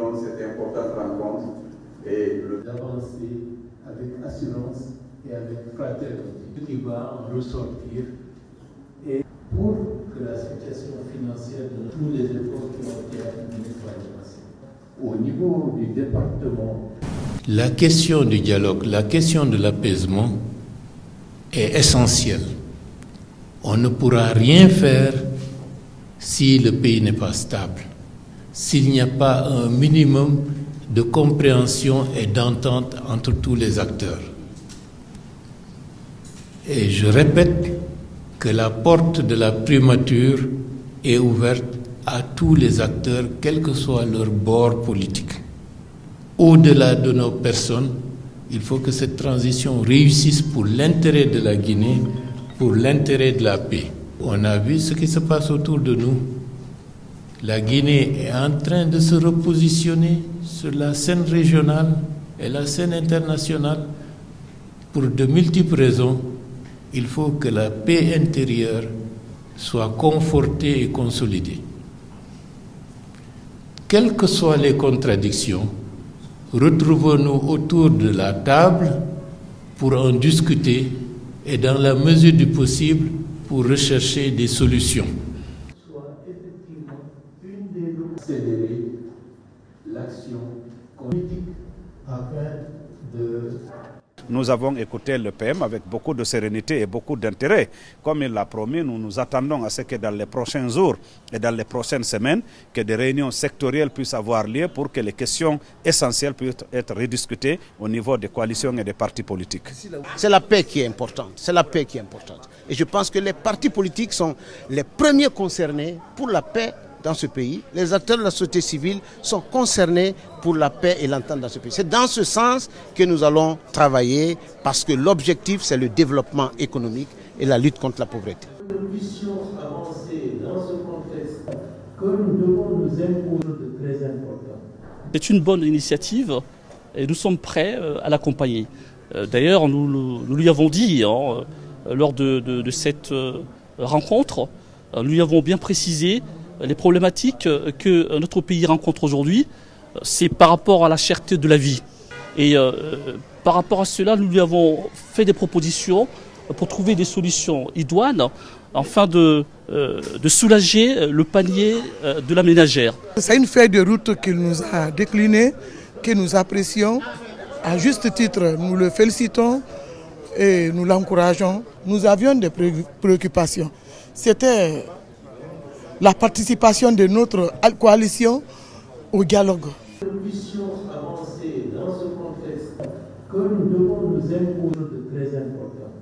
donne cette importante rencontre et d'avancer avec assurance et avec fraternité qui va en ressortir et pour que la situation financière de tous les efforts qui ont été accumulés soient dépassés. Au niveau du département, la question du dialogue, la question de l'apaisement est essentielle. On ne pourra rien faire si le pays n'est pas stable, s'il n'y a pas un minimum de compréhension et d'entente entre tous les acteurs. Et je répète que la porte de la primature est ouverte à tous les acteurs, quel que soit leur bord politique. Au-delà de nos personnes, il faut que cette transition réussisse pour l'intérêt de la Guinée, pour l'intérêt de la paix. On a vu ce qui se passe autour de nous. La Guinée est en train de se repositionner sur la scène régionale et la scène internationale. Pour de multiples raisons, il faut que la paix intérieure soit confortée et consolidée. Quelles que soient les contradictions, retrouvons-nous autour de la table pour en discuter et dans la mesure du possible pour rechercher des solutions. soit effectivement une des lois accélérer l'action politique afin de... Nous avons écouté le PM avec beaucoup de sérénité et beaucoup d'intérêt. Comme il l'a promis, nous nous attendons à ce que dans les prochains jours et dans les prochaines semaines, que des réunions sectorielles puissent avoir lieu pour que les questions essentielles puissent être rediscutées au niveau des coalitions et des partis politiques. C'est la paix qui est importante. C'est la paix qui est importante. Et je pense que les partis politiques sont les premiers concernés pour la paix dans ce pays. Les acteurs de la société civile sont concernés pour la paix et l'entente dans ce pays. C'est dans ce sens que nous allons travailler parce que l'objectif, c'est le développement économique et la lutte contre la pauvreté. Que nous puissions avancer dans ce contexte que nous devons nous imposer de très important. C'est une bonne initiative et nous sommes prêts à l'accompagner. D'ailleurs, nous lui avons dit lors de cette rencontre, nous lui avons bien précisé les problématiques que notre pays rencontre aujourd'hui, c'est par rapport à la cherté de la vie. Et par rapport à cela, nous lui avons fait des propositions pour trouver des solutions idoines afin de soulager le panier de la ménagère. C'est une feuille de route qu'il nous a déclinée, que nous apprécions. À juste titre, nous le félicitons et nous l'encourageons. Nous avions des préoccupations. C'était la participation de notre coalition au dialogue. Que nous puissions avancer dans ce contexte que nous devons nous imposer de très important.